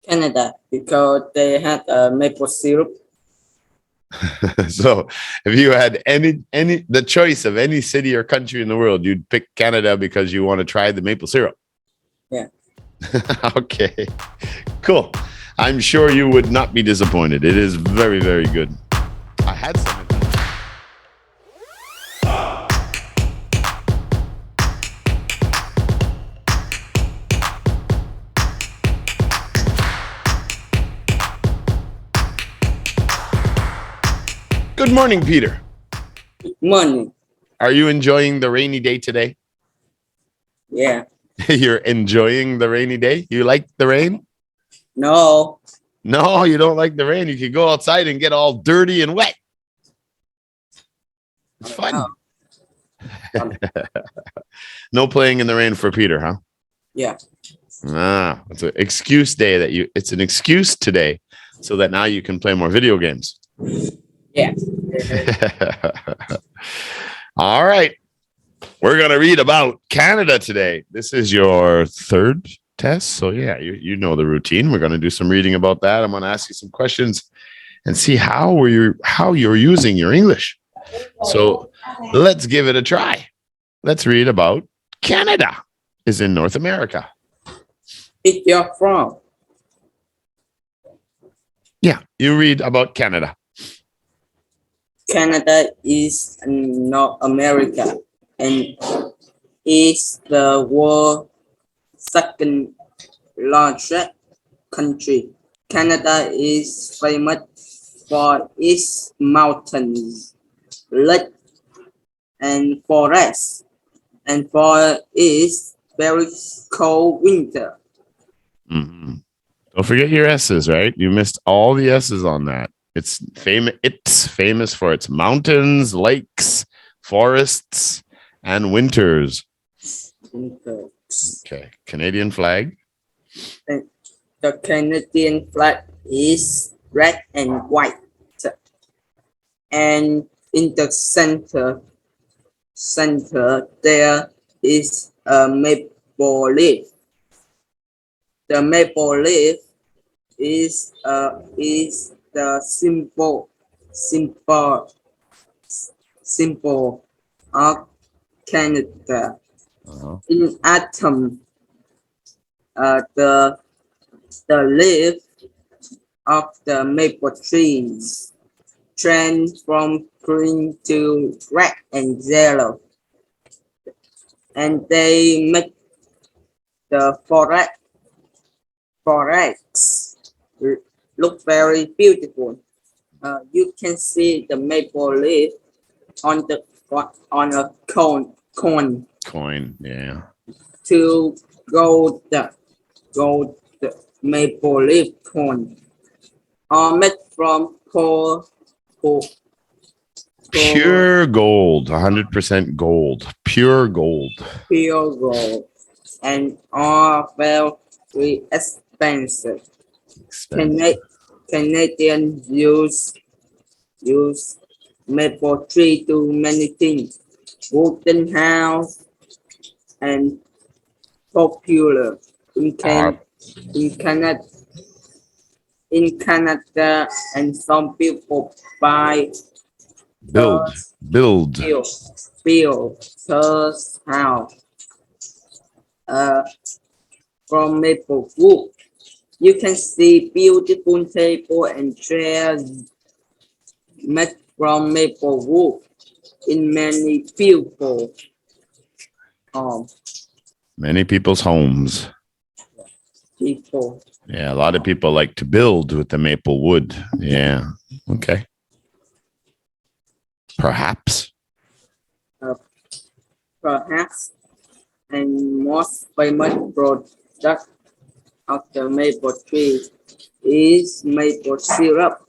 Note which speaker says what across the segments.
Speaker 1: Canada, because they had maple syrup.
Speaker 2: So if you had the choice of any city or country in the world, you'd pick Canada because you want to try the maple syrup.
Speaker 1: Yeah.
Speaker 2: Okay, cool. I'm sure you would not be disappointed. It is very, very good. I had some. Good morning, Peter.
Speaker 1: Good morning.
Speaker 2: Are you enjoying the rainy day today?
Speaker 1: Yeah.
Speaker 2: You're enjoying the rainy day? You like the rain?
Speaker 1: No.
Speaker 2: No, you don't like the rain. You can go outside and get all dirty and wet. It's fun. No playing in the rain for Peter, huh?
Speaker 1: Yeah.
Speaker 2: It's an excuse day it's an excuse today so that now you can play more video games.
Speaker 1: Yeah.
Speaker 2: All right. We're going to read about Canada today. This is your third test. So yeah, you know the routine. We're going to do some reading about that. I'm going to ask you some questions and see how you're using your English. So let's give it a try. Let's read about Canada. Is in North America.
Speaker 1: Where you're from?
Speaker 2: Yeah, you read about Canada.
Speaker 1: Canada is North America and is the world's second largest country. Canada is famous for its mountains, lakes, and forests, and for its very cold winter.
Speaker 2: Mm-hmm. Don't forget your S's, right? You missed all the S's on that. It's famous for its mountains, lakes, forests, and winters. Okay. Canadian flag.
Speaker 1: And the Canadian flag is red and white. And in the center there is a maple leaf. The maple leaf is the symbol of Canada. In autumn, the leaf of the maple trees change from green to red and yellow, and they make the forests look very beautiful. You can see the maple leaf on a coin.
Speaker 2: Yeah.
Speaker 1: To gold maple leaf coin are made from
Speaker 2: pure gold, 100% gold, pure gold,
Speaker 1: and are very expensive. Canadians use maple tree to many things. Wooden house and popular in Canada, and some people
Speaker 2: build
Speaker 1: church house from maple wood. You can see beautiful table and chairs made from maple wood in many
Speaker 2: people's homes. Yeah, a lot of people like to build with the maple wood. Yeah. Okay. Perhaps.
Speaker 1: And most famous product of the maple tree is maple syrup.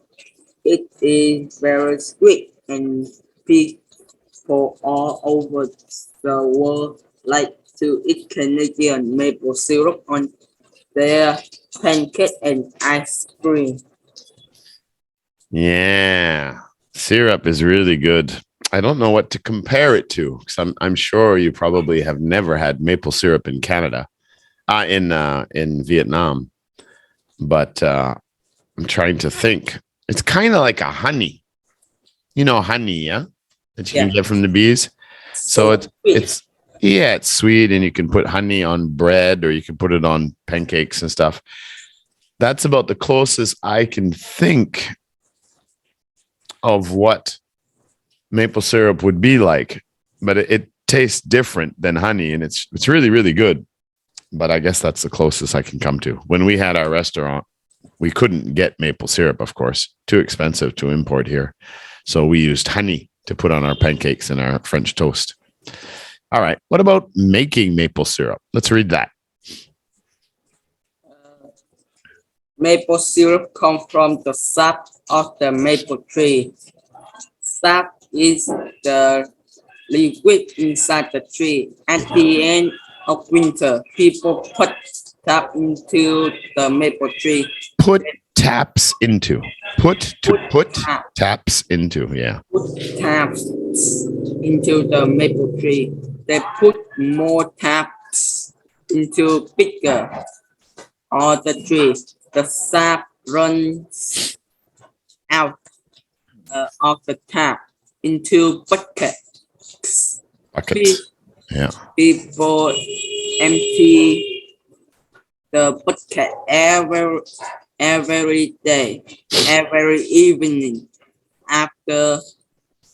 Speaker 1: It is very sweet, and people all over the world like to eat Canadian maple syrup on their pancake and ice cream.
Speaker 2: Yeah, syrup is really good. I don't know what to compare it to, because I'm sure you probably have never had maple syrup in Canada, in Vietnam. but I'm trying to think. It's kind of like a honey. You know, honey, yeah, that you can get from the bees. So it's sweet, and you can put honey on bread, or you can put it on pancakes and stuff. That's about the closest I can think of what maple syrup would be like, but it tastes different than honey, and it's really, really good. But I guess that's the closest I can come to. When we had our restaurant, we couldn't get maple syrup, of course, too expensive to import here. So we used honey to put on our pancakes and our French toast. All right. What about making maple syrup? Let's read that.
Speaker 1: Maple syrup comes from the sap of the maple tree. Sap is the liquid inside the tree. At the end of winter, people put sap into the maple tree.
Speaker 2: Put taps into. Put taps into. Yeah.
Speaker 1: Put taps into the maple tree. They put more taps into bigger of the tree. The sap runs out of the tap into buckets.
Speaker 2: Yeah.
Speaker 1: People empty the bucket every day, every evening. After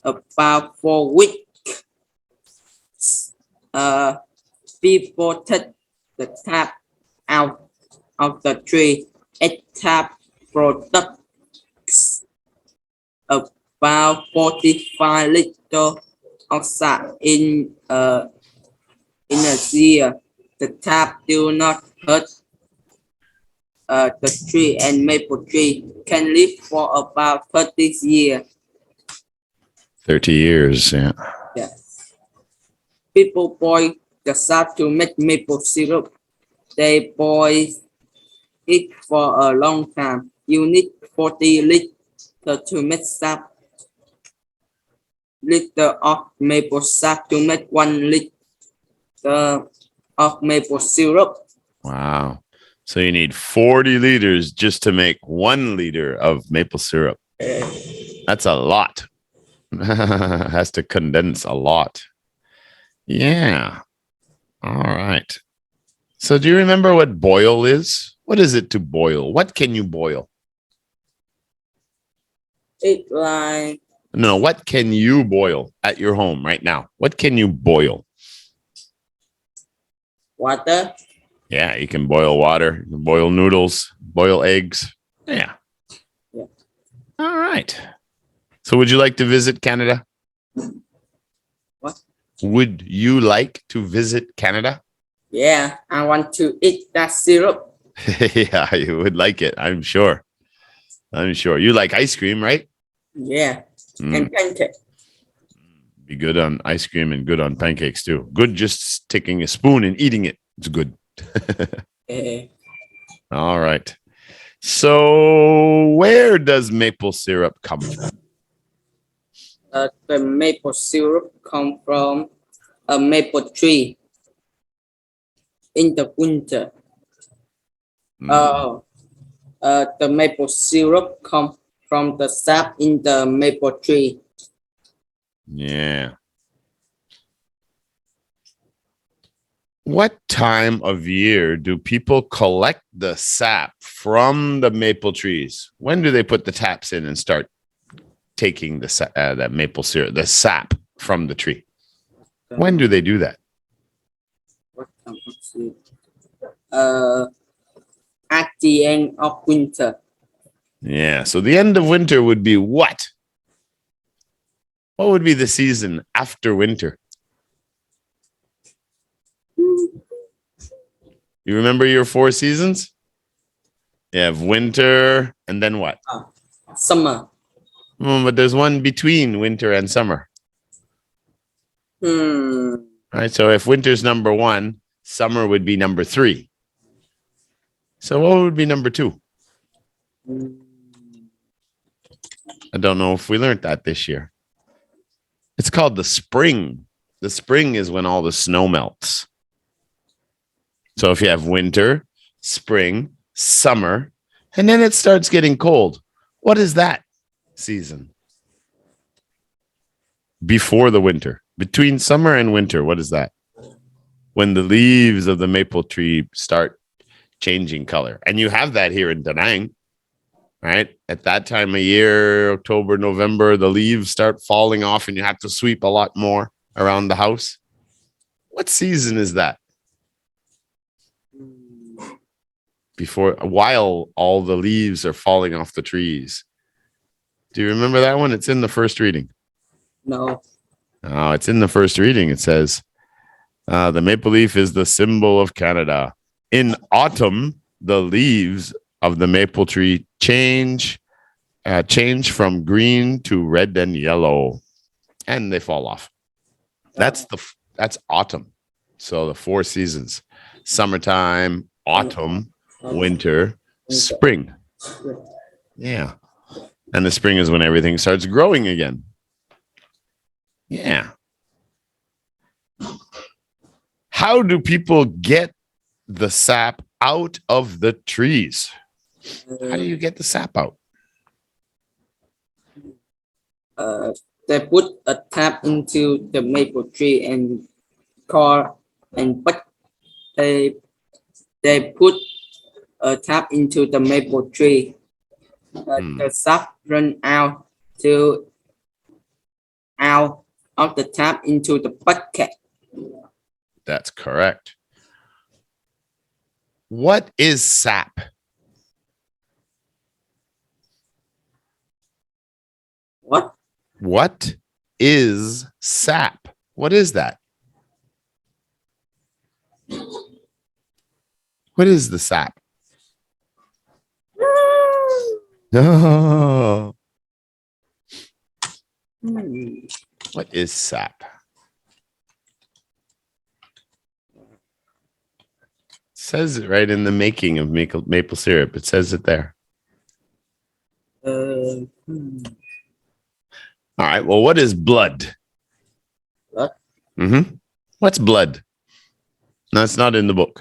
Speaker 1: about 4 weeks, people take the tap out of the tree. A tap products about 45 liters of sap in a year. The tap do not hurt the tree, and maple tree can live for about 30 years.
Speaker 2: 30 years, yeah.
Speaker 1: Yes. People boil the sap to make maple syrup. They boil it for a long time. You need 40 liters to make sap. Liter of maple sap to make 1 liter of maple syrup.
Speaker 2: Wow. So you need 40 liters just to make 1 liter of maple syrup. That's a lot. Has to condense a lot. Yeah. All right. So do you remember what boil is? What is it to boil? What can you boil?
Speaker 1: It's like...
Speaker 2: No, what can you boil at your home right now? What can you boil?
Speaker 1: Water.
Speaker 2: Yeah, you can boil water, you can boil noodles, boil eggs. Yeah. All right. So would you like to visit Canada?
Speaker 1: What?
Speaker 2: Would you like to visit Canada?
Speaker 1: Yeah, I want to eat that syrup.
Speaker 2: Yeah, you would like it, I'm sure. I'm sure. You like ice cream, right?
Speaker 1: Yeah, and pancakes.
Speaker 2: Be good on ice cream and good on pancakes too. Good just taking a spoon and eating it. It's good. All right. So where does maple syrup come from?
Speaker 1: The maple syrup comes from a maple tree in the winter. The maple syrup comes from the sap in the maple tree.
Speaker 2: Yeah. What time of year do people collect the sap from the maple trees? When do they put the taps in and start taking the that maple syrup, the sap from the tree? When do they do that?
Speaker 1: What time of year? At the end of winter.
Speaker 2: Yeah. So the end of winter would be what? What would be the season after winter? You remember your 4 seasons? You have winter and then what?
Speaker 1: Summer.
Speaker 2: But there's one between winter and summer. Right. So if winter's number 1, summer would be number 3. So what would be number 2? I don't know if we learned that this year. It's called the spring. The spring is when all the snow melts. So if you have winter, spring, summer, And then it starts getting cold. What is that season? Before the winter, between summer and winter, what is that? When the leaves of the maple tree start changing color. And you have that here in Da Nang, right? At that time of year, October, November, the leaves start falling off and you have to sweep a lot more around the house. What season is that? While all the leaves are falling off the trees. Do you remember that one? It's in the first reading.
Speaker 1: No.
Speaker 2: Oh, it's in the first reading. It says, the maple leaf is the symbol of Canada. In autumn, the leaves of the maple tree change from green to red and yellow, and they fall off. That's autumn. So the 4 seasons: summertime, autumn, winter, spring. Yeah. And the spring is when everything starts growing again. Yeah. How do people get the sap out of the trees? How do you get the sap out?
Speaker 1: They put a tap into the maple tree and they put a tap into the maple tree. The sap run out of the tap into the bucket.
Speaker 2: That's correct. What is sap?
Speaker 1: What?
Speaker 2: What is sap? What is that? What is the sap? No. What is sap? Says it right in the making of maple syrup. It says it there. All right. Well, what is blood?
Speaker 1: What?
Speaker 2: What's blood? No, it's not in the book.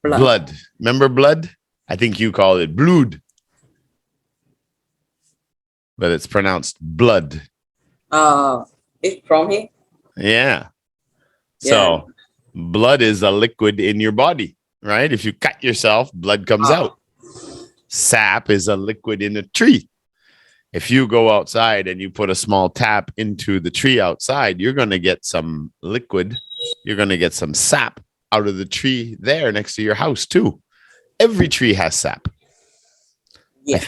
Speaker 2: Blood. Remember blood? I think you call it blood. But it's pronounced blood.
Speaker 1: It's from here?
Speaker 2: Yeah. So blood is a liquid in your body, right? If you cut yourself, blood comes out. Sap is a liquid in a tree. If you go outside and you put a small tap into the tree outside, you're going to get some liquid. You're going to get some sap out of the tree there next to your house too. Every tree has sap. Yeah.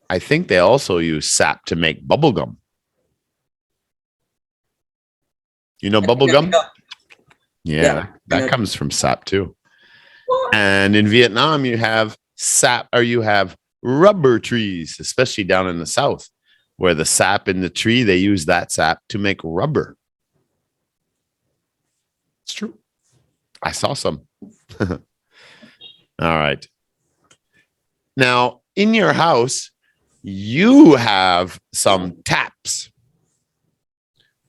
Speaker 2: I think they also use sap to make bubble gum. You know bubble gum? Yeah, that comes from sap too. And in Vietnam, you have sap, or you have rubber trees, especially down in the south, where the sap in the tree, they use that sap to make rubber. It's true. I saw some. All right. Now, in your house, you have some taps.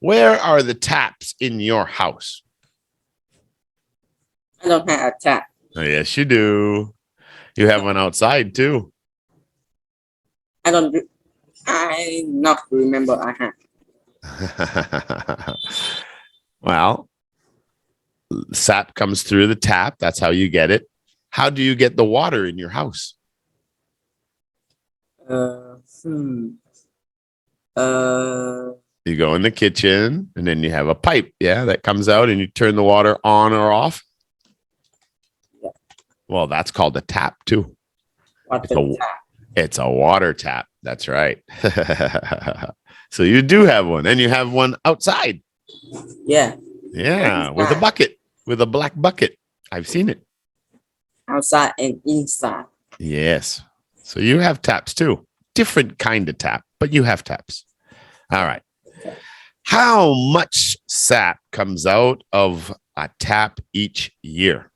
Speaker 2: Where are the taps in your house?
Speaker 1: I don't have a tap.
Speaker 2: Oh, yes, you do. You have one outside too.
Speaker 1: I not remember I have.
Speaker 2: Well, sap comes through the tap. That's how you get it. How do you get the water in your house? You go in the kitchen and then you have a pipe, that comes out and you turn the water on or off. Yeah. Well, that's called a tap too. It's a water tap. That's right. So you do have one, and you have one outside. Yeah. Yeah, with a bucket, with a black bucket. I've seen it.
Speaker 1: Outside and inside.
Speaker 2: Yes. So you have taps too. Different kind of tap, but you have taps. All right. How much sap comes out of a tap each year?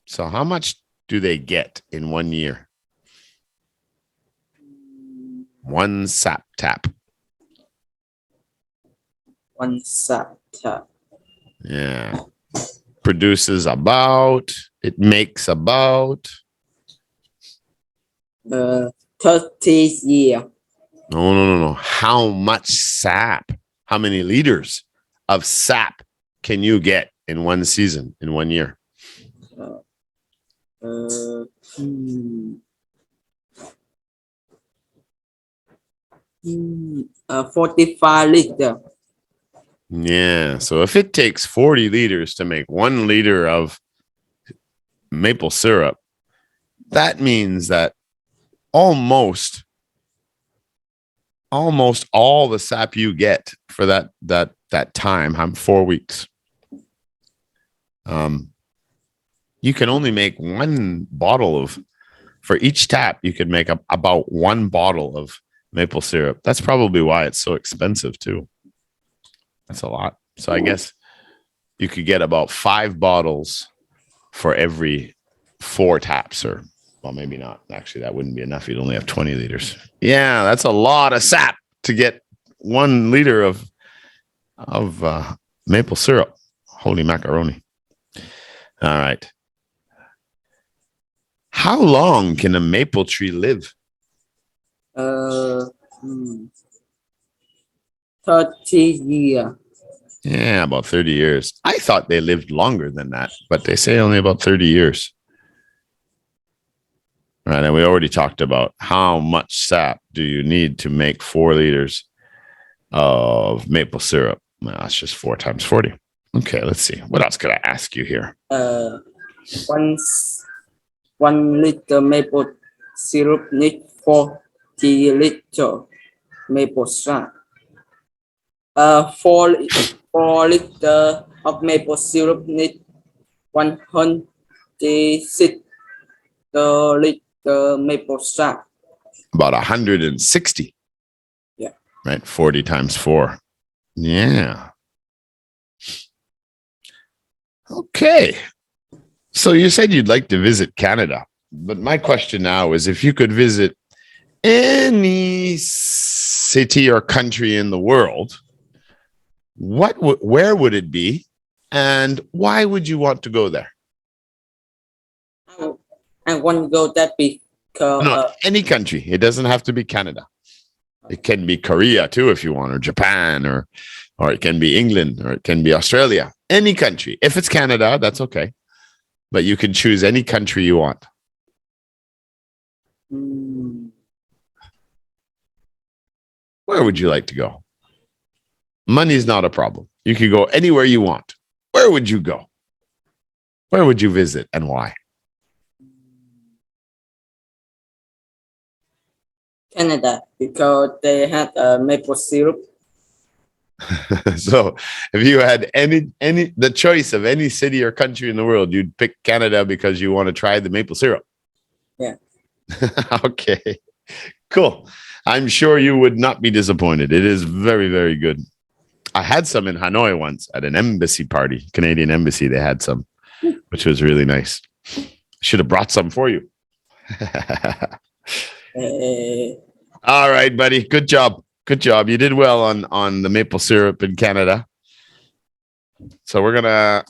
Speaker 2: So how much do they get in 1 year? One sap tap.
Speaker 1: One sap tap.
Speaker 2: Yeah. Produces about, it makes about.
Speaker 1: 30 years.
Speaker 2: No. How much sap? How many liters of sap can you get in one season, in 1 year?
Speaker 1: 45 liters.
Speaker 2: Yeah. So if it takes 40 liters to make 1 liter of maple syrup, that means that almost all the sap you get for that time, 4 weeks. You can only make 1 bottle for each tap, you can make about 1 bottle of maple syrup. That's probably why it's so expensive too. That's a lot. So I guess you could get about 5 bottles for every 4 taps, or well, maybe not. Actually, that wouldn't be enough. You'd only have 20 liters. Yeah, that's a lot of sap to get 1 liter of maple syrup. Holy macaroni. All right. How long can a maple tree live?
Speaker 1: 30 years.
Speaker 2: Yeah, about 30 years. I thought they lived longer than that, but they say only about 30 years. Right, and we already talked about how much sap do you need to make 4 liters of maple syrup. Well, that's just 4 times 40. Okay, let's see. What else could I ask you here?
Speaker 1: 1 liter maple syrup need 40 liter maple syrup. 4 liter of maple syrup need 160 liter maple syrup.
Speaker 2: About 160.
Speaker 1: Yeah.
Speaker 2: Right, 40 times 4. Yeah. Okay. So you said you'd like to visit Canada, but my question now is if you could visit any city or country in the world, where would it be, and why would you want to go there?
Speaker 1: I want to go that because
Speaker 2: any country. It doesn't have to be Canada. It can be Korea too if you want, or Japan, or it can be England, or it can be Australia. Any country. If it's Canada, that's okay. But you can choose any country you want. Where would you like to go? Money's not a problem. You can go anywhere you want. Where would you go? Where would you visit and why?
Speaker 1: Canada, because they had maple syrup.
Speaker 2: So if you had the choice of any city or country in the world, you'd pick Canada because you want to try the maple syrup.
Speaker 1: Yeah.
Speaker 2: Okay, cool. I'm sure you would not be disappointed. It is very, very good. I had some in Hanoi once at an embassy party, Canadian embassy. They had some, which was really nice. Should have brought some for you. All right, buddy. Good job. Good job. You did well on the maple syrup in Canada. So we're going to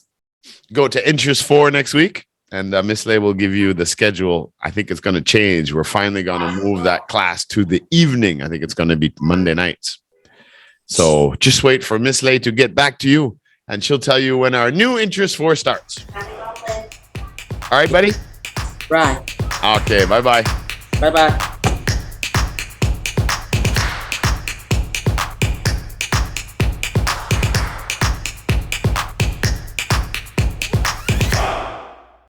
Speaker 2: go to Interest 4 next week. And Miss Lay will give you the schedule. I think it's going to change. We're finally going to move that class to the evening. I think it's going to be Monday nights. So just wait for Miss Lay to get back to you. And she'll tell you when our new Interest 4 starts. All right, buddy?
Speaker 1: Right.
Speaker 2: Okay, bye-bye.
Speaker 1: Bye-bye.